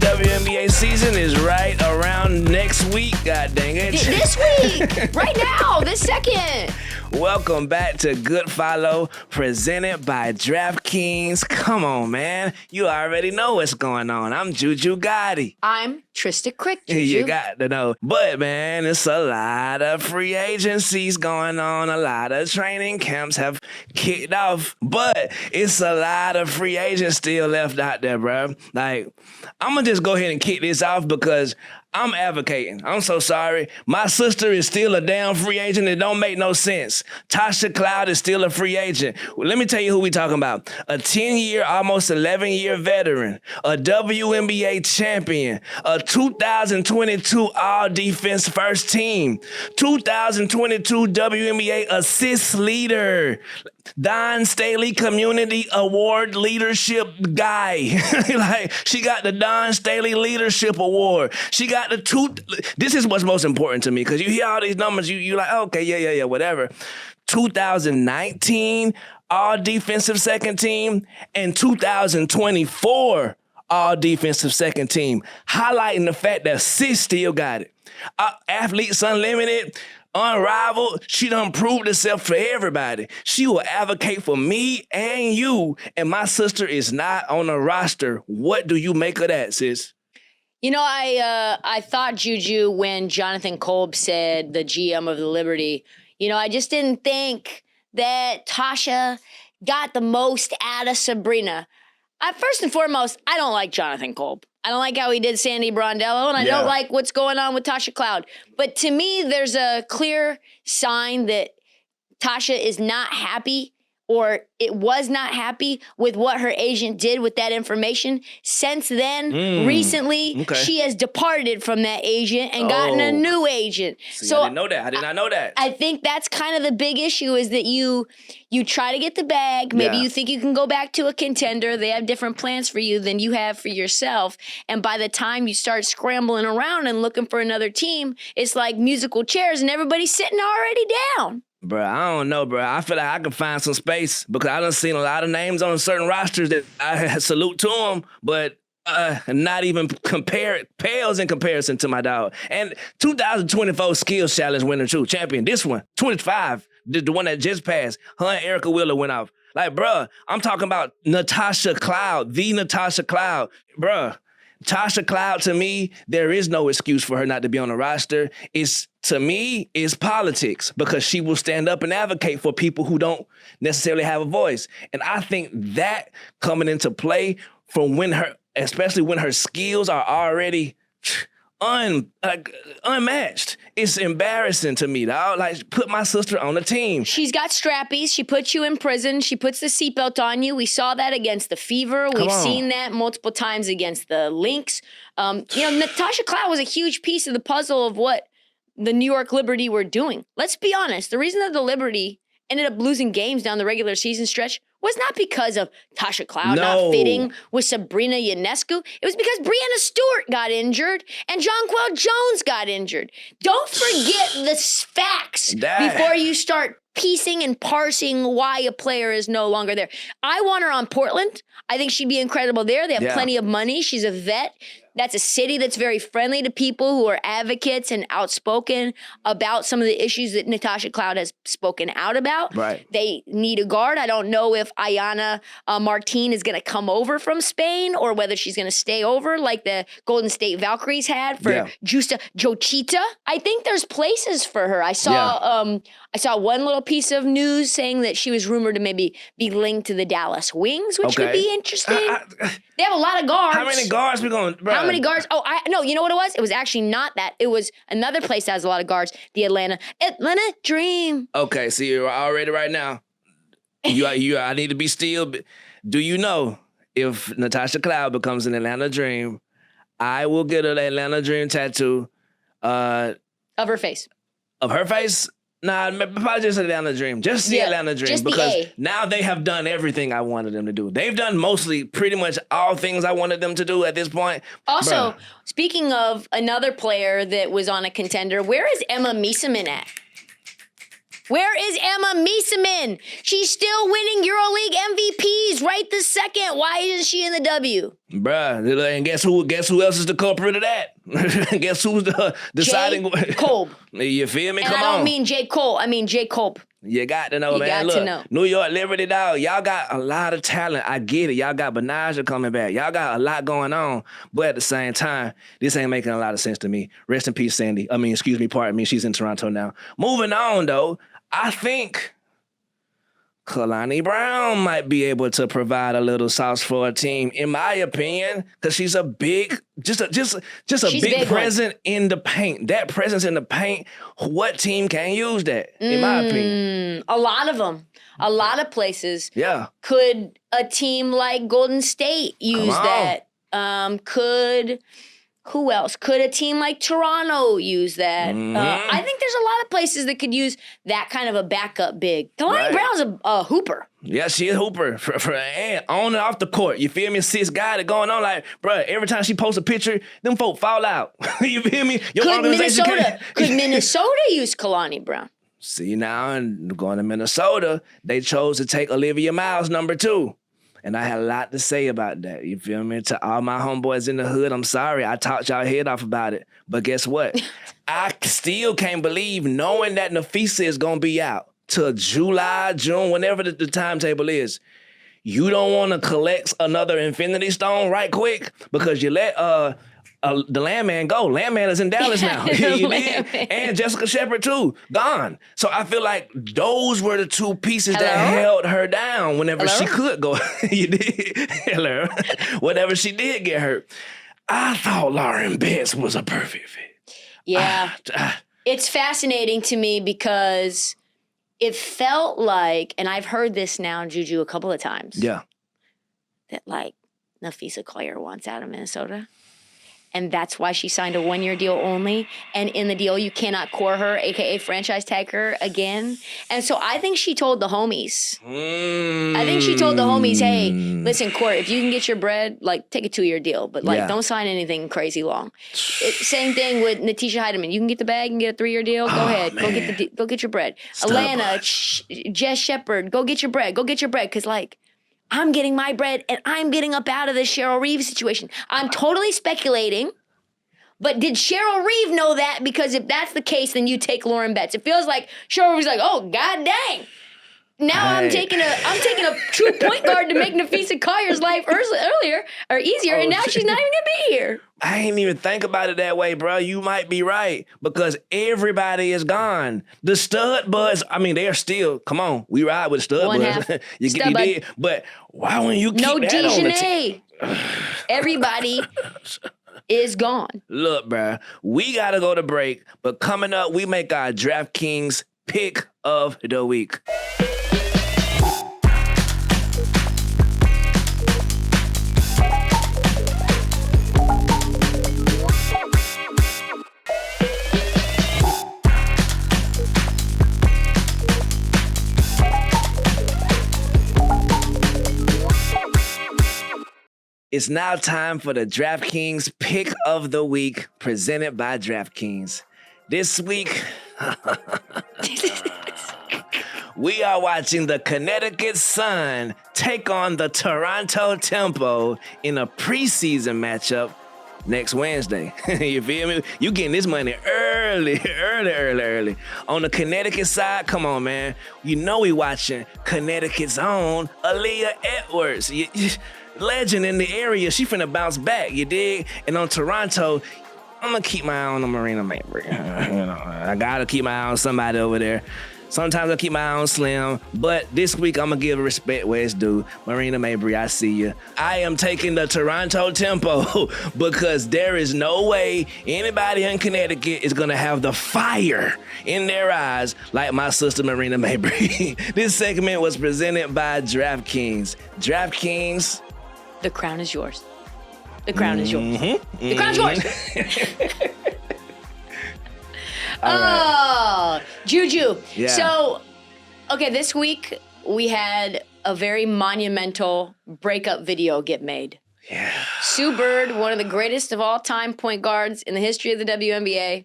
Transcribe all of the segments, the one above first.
WNBA season is right around next week, god dang it. This week, right now, this second. Welcome back to Good Follow, presented by DraftKings. Come on, man. You already know what's going on. I'm Juju Gotti. I'm Trysta Krick, Juju. You got to know. But, man, it's a lot of free agencies going on. A lot of training camps have kicked off. But it's a lot of free agents still left out there, bro. Like, I'm going to just go ahead and kick this off because I'm advocating. I'm so sorry. My sister is still a damn free agent. It don't make no sense. Natasha Cloud is still a free agent. Well, let me tell you who we talking about. A 10-year, almost 11-year veteran, a WNBA champion, a 2022 All-Defense First Team, 2022 WNBA assist leader, Don Staley Community Award Leadership Guy. Like, she got the Don Staley Leadership Award. She got the this is what's most important to me, because you hear all these numbers, you like, okay, yeah, whatever. 2019 All Defensive Second Team and 2024 All Defensive Second Team, highlighting the fact that sis still got it. Athletes Unlimited, Unrivaled, she done proved herself for everybody. She will advocate for me and you, and my sister is not on the roster. What do you make of that, sis? You know, I thought, Juju, when Jonathan Kolb said the GM of the Liberty, you know, I just didn't think that Tasha got the most out of Sabrina. First and foremost, I don't like Jonathan Kolb. I don't like how he did Sandy Brondello, and I don't like what's going on with Natasha Cloud. But to me, there's a clear sign that Tasha is not happy, or it was not happy with what her agent did with that information. Since then, recently, she has departed from that agent and gotten a new agent. So I didn't know that. I did not know that. I think that's kind of the big issue, is that you try to get the bag. Maybe you think you can go back to a contender. They have different plans for you than you have for yourself. And by the time you start scrambling around and looking for another team, it's like musical chairs and everybody's sitting already down. Bro, I don't know, bro. I feel like I can find some space because I done seen a lot of names on certain rosters that I salute to them, but not even pales in comparison to my dog. And 2024 Skills Challenge winner too, champion. This one, 25, the one that just passed. Her and Erica Wheeler went off. Like, bro, I'm talking about Natasha Cloud, the Natasha Cloud, bro. Tasha Cloud, to me, there is no excuse for her not to be on the roster. To me, it's politics, because she will stand up and advocate for people who don't necessarily have a voice. And I think that coming into play from especially when her skills are already unmatched. It's embarrassing to me, dog. Like, put my sister on the team. She's got strappies. She puts you in prison. She puts the seatbelt on you. We saw that against the Fever. We've seen that multiple times against the Lynx. Natasha Cloud was a huge piece of the puzzle of what the New York Liberty were doing. Let's be honest. The reason that the Liberty ended up losing games down the regular season stretch was not because of Tasha Cloud not fitting with Sabrina Ionescu. It was because Breanna Stewart got injured and Jonquel Jones got injured. Don't forget the facts before you start piecing and parsing why a player is no longer there. I want her on Portland. I think she'd be incredible there. They have plenty of money. She's a vet. That's a city that's very friendly to people who are advocates and outspoken about some of the issues that Natasha Cloud has spoken out about. Right. They need a guard. I don't know if Ayana Martin is going to come over from Spain or whether she's going to stay over like the Golden State Valkyries had for Justa Jochita. I think there's places for her. I saw one little piece of news saying that she was rumored to maybe be linked to the Dallas Wings, which could be interesting. They have a lot of guards. How many guards we going? How many guards? No, you know what it was? It was actually not that. It was another place that has a lot of guards. The Atlanta Dream. Okay, so you're already right now. I need to be still. Do you know if Natasha Cloud becomes an Atlanta Dream, I will get an Atlanta Dream tattoo. Of her face. Of her face? Nah, probably just Atlanta Dream. Just the Atlanta Dream. Because now they have done everything I wanted them to do. They've done mostly pretty much all things I wanted them to do at this point. Also, speaking of another player that was on a contender, where is Emma Mieseman at? Where is Emma Miesemann? She's still winning EuroLeague MVPs right this second. Why isn't she in the W? Bruh, and guess who else is the culprit of that? Guess who's the deciding? Jay Kolb. You feel me? And Come I don't on. mean J. Cole. I mean J. Kolb. You got to know, You man. got to Look, know. New York Liberty, dog. Y'all got a lot of talent. I get it. Y'all got Benaja coming back. Y'all got a lot going on. But at the same time, this ain't making a lot of sense to me. Rest in peace, Sandy. Pardon me. She's in Toronto now. Moving on, though, I think Kalani Brown might be able to provide a little sauce for a team, in my opinion, because she's a big, just a She's big big presence in the paint. That presence in the paint, what team can use that, in my opinion? A lot of them. A lot of places. Yeah. Could a team like Golden State use that? Who else? Could a team like Toronto use that? I think there's a lot of places that could use that kind of a backup big. Kalani Brown's a hooper. Yeah, she a hooper and on and off the court. You feel me? Sis got it going on. Like, bruh, every time she posts a picture, them folk fall out. You feel me? Your Could Minnesota use Kalani Brown? See, now, and going to Minnesota, they chose to take Olivia Miles, number 2. And I had a lot to say about that. You feel me? To all my homeboys in the hood, I'm sorry. I talked y'all head off about it. But guess what? I still can't believe knowing that Napheesa is going to be out till July, June, whenever the timetable is. You don't want to collect another Infinity Stone right quick because you let the Landman go. Landman is in Dallas now. You did? And Jessica Shepard too. Gone. So I feel like those were the 2 pieces that held her down whenever she could go. You did? Hello. Whenever she did get hurt. I thought Lauren Betts was a perfect fit. Yeah. It's fascinating to me because it felt like, and I've heard this now, Juju, a couple of times. Yeah. That like Napheesa Collier wants out of Minnesota. And that's why she signed a 1-year deal only. And in the deal, you cannot core her, AKA franchise tag her again. And so I think she told the homies. I think she told the homies, hey, listen, Court, if you can get your bread, like take a 2-year deal. But like don't sign anything crazy long. Same thing with Natasha Heidemann. You can get the bag and get a 3-year deal. Go ahead. Man. Go get your bread. Alana, Jess Shepard, go get your bread. Go get your bread. Because like, I'm getting my bread and I'm getting up out of this Cheryl Reeves situation. I'm totally speculating, but did Cheryl Reeves know that? Because if that's the case, then you take Lauren Betts. It feels like Cheryl Reeves like, oh, god dang. Now I'm taking a true point guard to make Napheesa Collier's life easier, and now she's not even gonna be here. I ain't even think about it that way, bro. You might be right because everybody is gone. The stud buds, I mean, they're still. Come on, we ride with stud buds. you did, but why wouldn't you keep that on the team? Everybody is gone. Look, bro, we gotta go to break, but coming up, we make our DraftKings pick of the week. It's now time for the DraftKings Pick of the Week, presented by DraftKings. This week, we are watching the Connecticut Sun take on the Toronto Tempo in a preseason matchup next Wednesday. You feel me? You getting this money early. On the Connecticut side, come on, man. You know we watching Connecticut's own Aaliyah Edwards. Legend in the area. She finna bounce back, you dig? And on Toronto, I'm gonna keep my eye on the Marina Mabry. I gotta keep my eye on somebody over there. Sometimes I keep my eye on Slim, but this week I'm gonna give respect where it's due. Marina Mabry, I see you. I am taking the Toronto Tempo because there is no way anybody in Connecticut is gonna have the fire in their eyes like my sister Marina Mabry. This segment was presented by DraftKings. DraftKings. The crown is yours. The crown is yours. The crown's yours. Oh, Juju. Yeah. So, okay, this week we had a very monumental breakup video get made. Yeah. Sue Bird, one of the greatest of all time point guards in the history of the WNBA,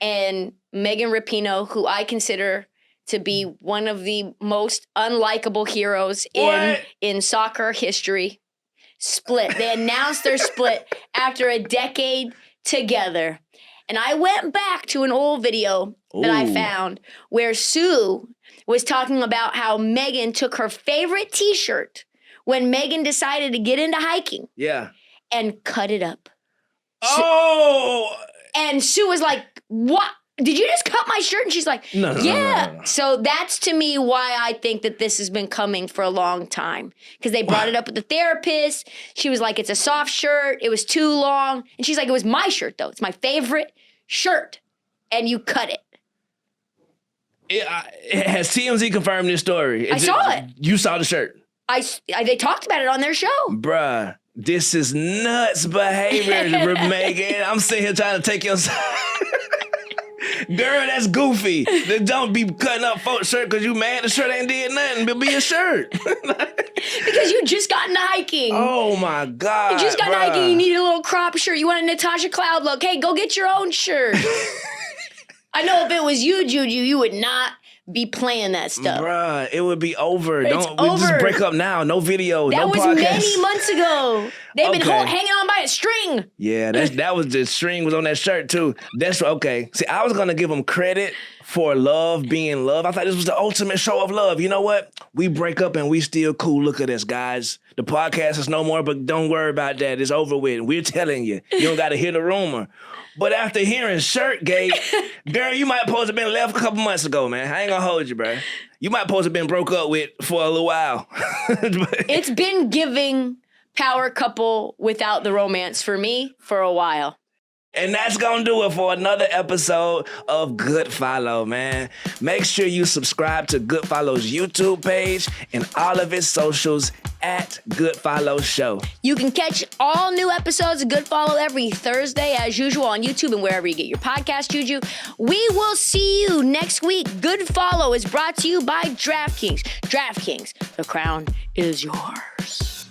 and Megan Rapinoe, who I consider to be one of the most unlikable heroes in soccer history. Split. They announced their split after a decade together. And I went back to an old video that I found where Sue was talking about how Megan took her favorite t-shirt when Megan decided to get into hiking. Yeah. And cut it up. Oh! And Sue was like, what? Did you just cut my shirt? And she's like, yeah. No. So that's to me why I think that this has been coming for a long time. Because they brought it up with the therapist. She was like, it's a soft shirt. It was too long. And she's like, it was my shirt, though. It's my favorite shirt. And you cut it. Has TMZ confirmed this story? I saw it. You saw the shirt? They talked about it on their show. Bruh, this is nuts behavior, Megan. I'm sitting here trying to take your side. Girl, that's goofy. Don't be cutting up folks' shirt because you mad the shirt ain't did nothing but be a shirt. Because you just got into hiking. Oh my God. You just got into hiking, you need a little crop shirt. You want a Natasha Cloud look. Hey, go get your own shirt. I know if it was you, Juju, you would not be playing that stuff. Bruh, it would be over. We just break up now. No video, no podcast. That was many months ago. They've been hanging on by a string. Yeah, that was the string was on that shirt too. That's okay. See, I was gonna give them credit for love being love. I thought this was the ultimate show of love. You know what? We break up and we still cool. Look at us, guys. The podcast is no more, but don't worry about that. It's over with. We're telling you. You don't gotta hear the rumor. But after hearing Shirtgate, girl, you might supposed to been left a couple months ago, man. I ain't gonna hold you, bro. You might supposed to been broke up with for a little while. It's been giving power couple without the romance for me for a while. And that's going to do it for another episode of Good Follow, man. Make sure you subscribe to Good Follow's YouTube page and all of its socials at Good Follow Show. You can catch all new episodes of Good Follow every Thursday, as usual, on YouTube and wherever you get your podcast, Juju. We will see you next week. Good Follow is brought to you by DraftKings. DraftKings, the crown is yours.